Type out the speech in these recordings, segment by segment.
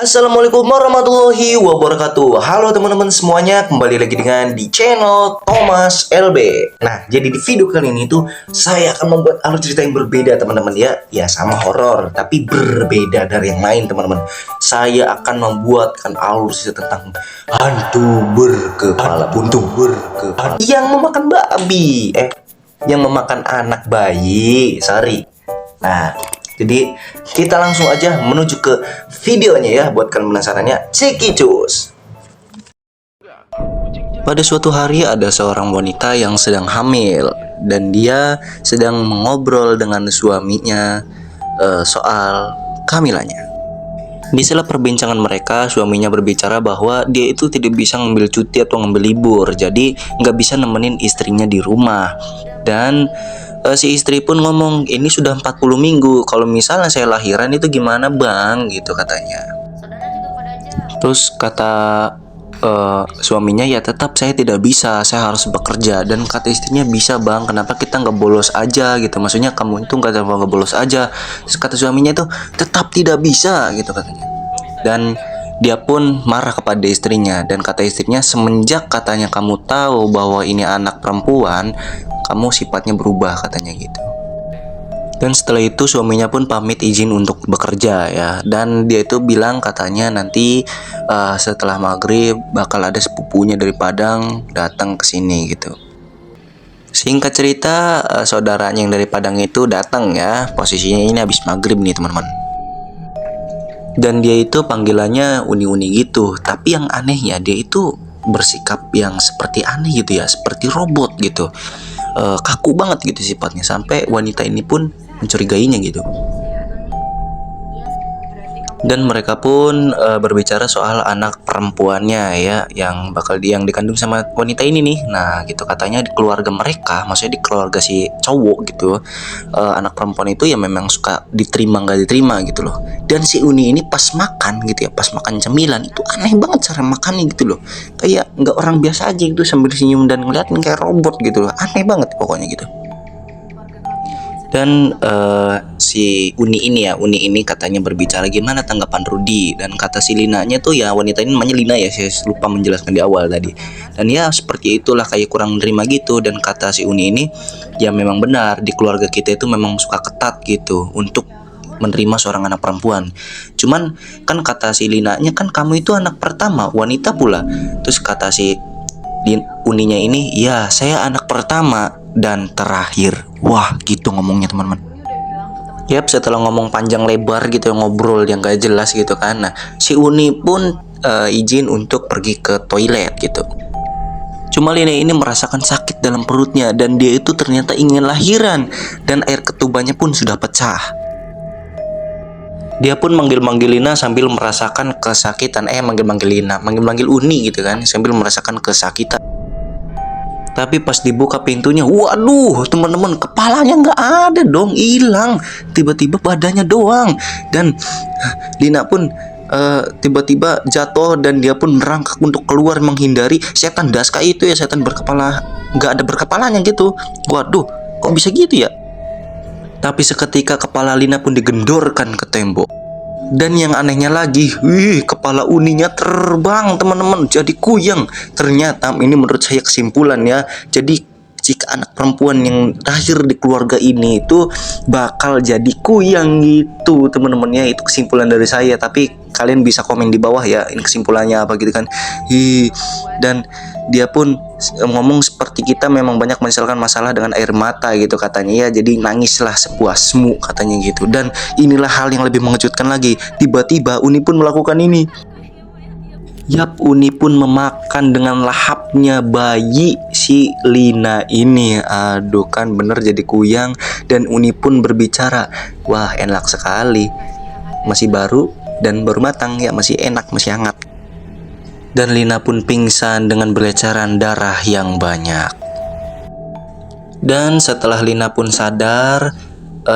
Assalamualaikum warahmatullahi wabarakatuh. Halo teman-teman semuanya, kembali lagi dengan di channel Thomas LB. Nah, jadi di video kali ini tuh saya akan membuat alur cerita yang berbeda teman-teman ya. Ya sama horor, tapi berbeda dari yang lain teman-teman. Saya akan membuatkan alur cerita tentang hantu berkepala buntung yang memakan babi. Yang memakan anak bayi. Sorry. Nah, jadi kita langsung aja menuju ke videonya ya. Buat kalian penasarannya, cekicus. Pada suatu hari ada seorang wanita yang sedang hamil dan dia sedang mengobrol dengan suaminya soal kehamilannya. Di sela perbincangan mereka, suaminya berbicara bahwa dia itu tidak bisa ngambil cuti atau ngambil libur, jadi nggak bisa nemenin istrinya di rumah. Dan si istri pun ngomong, ini sudah 40 minggu, kalau misalnya saya lahiran itu gimana bang, gitu katanya. Terus kata suaminya, ya tetap saya tidak bisa, saya harus bekerja. Dan kata istrinya, bisa bang, kenapa kita nggak bolos aja gitu, maksudnya kamu itu nggak bolos aja. Terus kata suaminya itu, tetap tidak bisa gitu katanya. Dan dia pun marah kepada istrinya, dan kata istrinya, semenjak katanya kamu tahu bahwa ini anak perempuan, kamu sifatnya berubah katanya gitu. Dan setelah itu suaminya pun pamit izin untuk bekerja ya. Dan dia itu bilang katanya nanti setelah maghrib bakal ada sepupunya dari Padang datang ke sini gitu. Singkat cerita saudaranya yang dari Padang itu datang ya. Posisinya ini habis maghrib nih teman-teman. Dan dia itu panggilannya uni-uni gitu. Tapi yang anehnya dia itu bersikap yang seperti aneh gitu ya, seperti robot gitu. Kaku banget gitu sifatnya, sampai wanita ini pun mencurigainya gitu. Dan mereka pun berbicara soal anak perempuannya ya, yang dikandung sama wanita ini nih. Nah gitu, katanya di keluarga mereka, maksudnya di keluarga si cowok gitu, anak perempuan itu ya memang suka diterima nggak diterima gitu loh. Dan si Uni ini pas makan gitu ya, pas makan cemilan itu aneh banget cara makannya gitu loh, kayak nggak orang biasa aja gitu, sambil senyum dan ngeliatin kayak robot gitu loh, aneh banget pokoknya gitu. Dan si Uni ini katanya berbicara gimana tanggapan Rudi. Dan kata si Linanya tuh ya, wanita ini namanya Lina ya, saya lupa menjelaskan di awal tadi. Dan ya seperti itulah, kayak kurang nerima gitu. Dan kata si Uni ini, ya memang benar di keluarga kita itu memang suka ketat gitu untuk menerima seorang anak perempuan. Cuman kan kata si Linanya, kan kamu itu anak pertama, wanita pula. Terus kata si Uninya ini, ya saya anak pertama dan terakhir. Wah gitu ngomongnya teman-teman. Yap, setelah ngomong panjang lebar gitu, ngobrol yang gak jelas gitu kan. Nah si Uni pun izin untuk pergi ke toilet gitu. Cuma Lina ini merasakan sakit dalam perutnya, dan dia itu ternyata ingin lahiran, dan air ketubannya pun sudah pecah. Dia pun manggil-manggil Lina sambil merasakan kesakitan. Manggil-manggil Uni gitu kan, sambil merasakan kesakitan. Tapi pas dibuka pintunya, waduh teman-teman, kepalanya nggak ada dong, hilang. Tiba-tiba badannya doang. Dan Lina pun tiba-tiba jatuh, dan dia pun merangkak untuk keluar menghindari setan Daska itu ya, setan berkepala, nggak ada berkepalanya gitu. Waduh, kok bisa gitu ya? Tapi seketika kepala Lina pun digendorkan ke tembok. Dan yang anehnya lagi, kepala Uninya terbang teman-teman, jadi kuyang. Ternyata ini menurut saya kesimpulan ya, jadi jika anak perempuan yang lahir di keluarga ini itu bakal jadi kuyang gitu teman-teman ya. Itu kesimpulan dari saya, tapi kalian bisa komen di bawah ya, ini kesimpulannya apa gitu kan. Dan dia pun ngomong seperti kita memang banyak menyesalkan masalah dengan air mata gitu katanya ya, jadi nangislah sepuasmu katanya gitu. Dan inilah hal yang lebih mengejutkan lagi, tiba-tiba Uni pun melakukan ini. Yap, Uni pun memakan dengan lahapnya bayi si Lina ini. Aduh kan bener jadi kuyang. Dan Uni pun berbicara, wah enak sekali, masih baru dan baru matang ya, masih enak, masih hangat. Dan Lina pun pingsan dengan berleceran darah yang banyak. Dan setelah Lina pun sadar,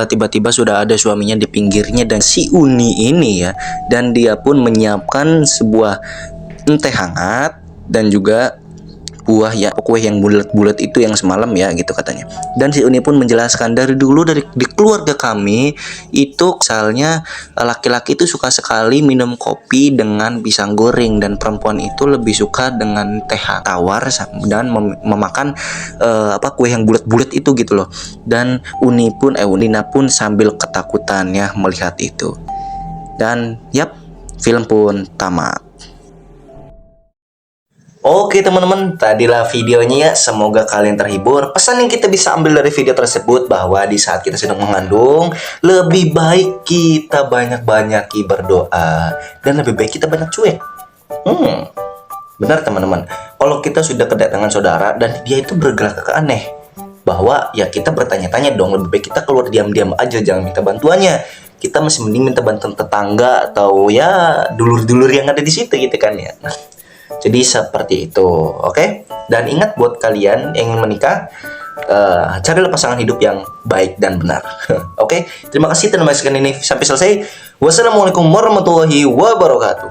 tiba-tiba sudah ada suaminya di pinggirnya dan si Uni ini ya. Dan dia pun menyiapkan sebuah teh hangat dan juga buah ya, kue yang bulat-bulat itu yang semalam ya gitu katanya. Dan si Uni pun menjelaskan dari dulu di keluarga kami itu misalnya laki-laki itu suka sekali minum kopi dengan pisang goreng dan perempuan itu lebih suka dengan teh tawar dan memakan kue yang bulat-bulat itu gitu loh. Dan Unina pun sambil ketakutan ya melihat itu. Dan yap, film pun tamat. Oke teman-teman, tadilah videonya ya. Semoga kalian terhibur. Pesan yang kita bisa ambil dari video tersebut bahwa di saat kita sedang mengandung, lebih baik kita banyak-banyaki berdoa dan lebih baik kita banyak cuek. Benar teman-teman. Kalau kita sudah kedatangan saudara dan dia itu bergerak aneh, bahwa ya kita bertanya-tanya dong, lebih baik kita keluar diam-diam aja, jangan minta bantuannya. Kita masih mending minta bantuan tetangga atau ya dulur-dulur yang ada di situ gitu kan ya. Nah, jadi seperti itu, oke? Dan ingat buat kalian yang ingin menikah, carilah pasangan hidup yang baik dan benar. Oke? Terima kasih telah menyaksikan ini sampai selesai. Wassalamualaikum warahmatullahi wabarakatuh.